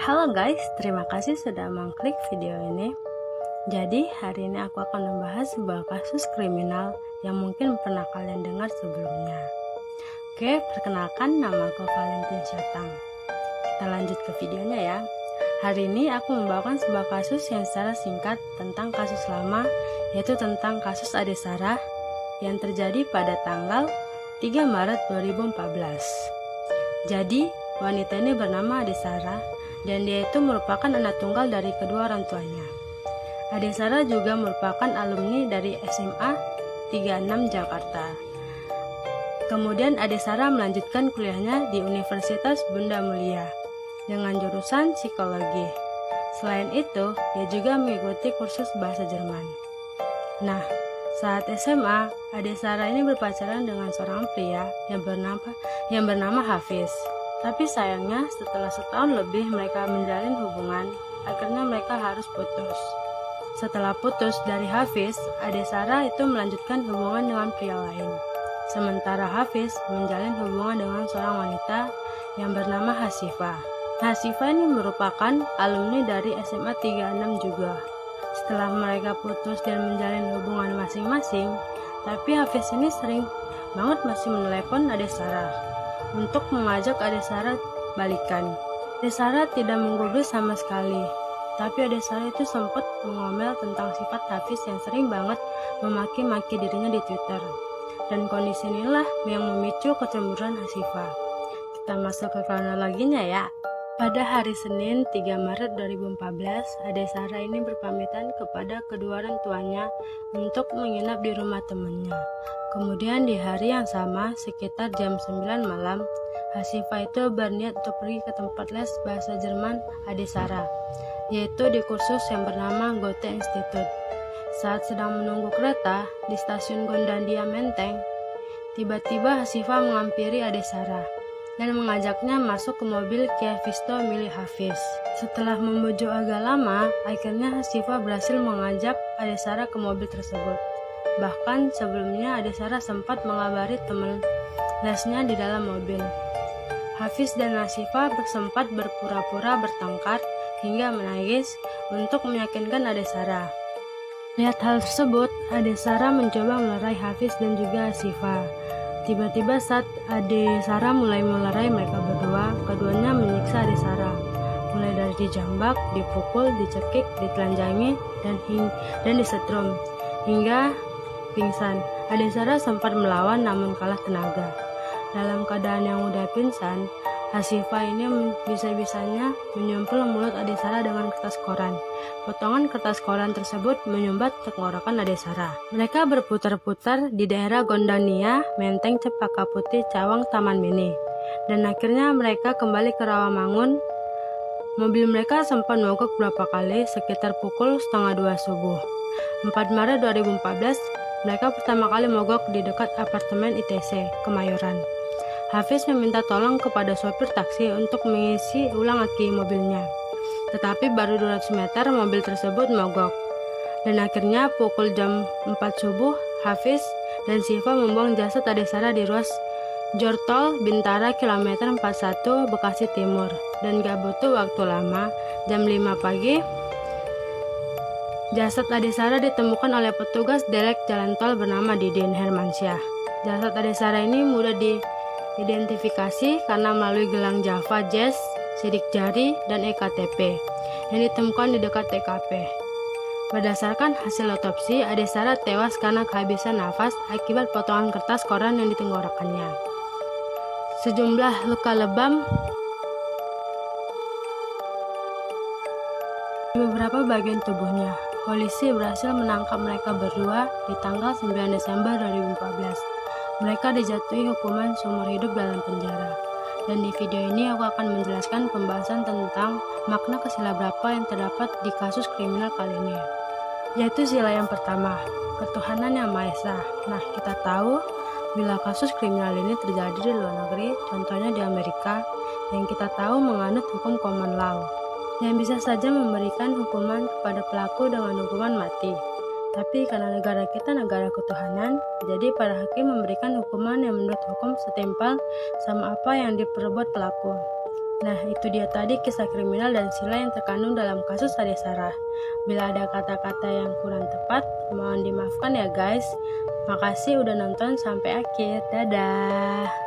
Halo guys, terima kasih sudah mengklik video ini. Jadi hari ini aku akan membahas sebuah kasus kriminal yang mungkin pernah kalian dengar sebelumnya. Oke, perkenalkan, nama aku Valentin Syatang. Kita lanjut ke videonya ya. Hari ini aku membawakan sebuah kasus yang secara singkat tentang kasus lama, yaitu tentang kasus Ade Sarah yang terjadi pada tanggal 3 Maret 2014. Jadi, wanita ini bernama Ade Sarah dan dia itu merupakan anak tunggal dari kedua orang tuanya. Ade Sarah juga merupakan alumni dari SMA 36 Jakarta. Kemudian Ade Sarah melanjutkan kuliahnya di Universitas Bunda Mulia dengan jurusan psikologi. Selain itu, dia juga mengikuti kursus bahasa Jerman. Nah, saat SMA, Ade Sarah ini berpacaran dengan seorang pria yang bernama Hafiz. Tapi sayangnya setelah setahun lebih mereka menjalin hubungan, akhirnya mereka harus putus. Setelah putus dari Hafiz, Ade Sarah itu melanjutkan hubungan dengan pria lain. Sementara Hafiz menjalin hubungan dengan seorang wanita yang bernama Hasifah. Hasifah ini merupakan alumni dari SMA 36 juga. Setelah mereka putus dan menjalin hubungan masing-masing, tapi Hafiz ini sering banget masih menelepon Ade Sarah untuk mengajak Ade Sarah balikan. Ade Sarah tidak menggubris sama sekali, tapi Ade Sarah itu sempat mengomel tentang sifat Hafiz yang sering banget memaki-maki dirinya di Twitter. Dan kondisi inilah yang memicu kecemburuan Hasifah. Kita masuk ke kronologinya ya. Pada hari Senin 3 Maret 2014, Ade Sarah ini berpamitan kepada kedua orang tuanya untuk menginap di rumah temannya. Kemudian di hari yang sama, sekitar jam 9 malam, Hasifah itu berniat untuk pergi ke tempat les bahasa Jerman Ade Sarah, yaitu di kursus yang bernama Goethe Institute. Saat sedang menunggu kereta di stasiun Gondandia Menteng, tiba-tiba Hasifah menghampiri Ade Sarah dan mengajaknya masuk ke mobil Kia Visto milik Hafiz. Setelah membujuk agak lama, akhirnya Hasifah berhasil mengajak Ade Sarah ke mobil tersebut. Bahkan sebelumnya Ade Sarah sempat mengabari teman lesnya di dalam mobil. Hafiz dan Hasifah sempat berpura-pura bertengkar hingga menangis untuk meyakinkan Ade Sarah. Lihat hal tersebut, Ade Sarah mencoba melerai Hafiz dan juga Hasifah. Tiba-tiba saat Ade Sarah mulai melerai mereka berdua, keduanya menyiksa Ade Sarah, mulai dari dijambak, dipukul, dicekik, ditelanjangi, dan disetrum, hingga pingsan. Ade Sarah sempat melawan namun kalah tenaga. Dalam keadaan yang udah pingsan, Hasifah ini bisa-bisanya menyumpul mulut Ade Sarah dengan kertas koran. Potongan kertas koran tersebut menyumbat tenggorokan Ade Sarah. Mereka berputar-putar di daerah Gondania, Menteng, Cempaka Putih, Cawang, Taman Mini. Dan akhirnya mereka kembali ke Rawamangun. Mobil mereka sempat mogok beberapa kali sekitar pukul 1:30 subuh. 4 Maret 2014, mereka pertama kali mogok di dekat apartemen ITC, Kemayoran. Hafiz meminta tolong kepada sopir taksi untuk mengisi ulang aki mobilnya. Tetapi baru 200 meter mobil tersebut mogok. Dan akhirnya pukul jam 4 subuh, Hafiz dan Siva membuang jasad Ade Sarah di ruas Jortol Bintara kilometer 41 Bekasi Timur. Dan gak butuh waktu lama, jam 5 pagi, jasad Ade Sarah ditemukan oleh petugas derek jalan tol bernama Didin Hermansyah. Jasad Ade Sarah ini mudah diidentifikasi karena melalui gelang Java Jazz, sidik jari, dan EKTP yang ditemukan di dekat TKP. Berdasarkan hasil otopsi, Ade Sarah tewas karena kehabisan nafas akibat potongan kertas koran yang ditenggorokannya. Sejumlah luka lebam di beberapa bagian tubuhnya. Polisi berhasil menangkap mereka berdua di tanggal 9 Desember 2014. Mereka dijatuhi hukuman seumur hidup dalam penjara. Dan di video ini aku akan menjelaskan pembahasan tentang makna sila berapa yang terdapat di kasus kriminal kali ini. Yaitu sila yang pertama, ketuhanan yang Maha Esa. Nah, kita tahu bila kasus kriminal ini terjadi di luar negeri, contohnya di Amerika, yang kita tahu menganut hukum common law, yang bisa saja memberikan hukuman kepada pelaku dengan hukuman mati. Tapi karena negara kita negara ketuhanan, jadi para hakim memberikan hukuman yang menurut hukum setimpal sama apa yang diperbuat pelaku. Nah, itu dia tadi kisah kriminal dan sila yang terkandung dalam kasus Ade Sarah. Bila ada kata-kata yang kurang tepat, mohon dimaafkan ya guys. Makasih udah nonton sampai akhir. Dadah.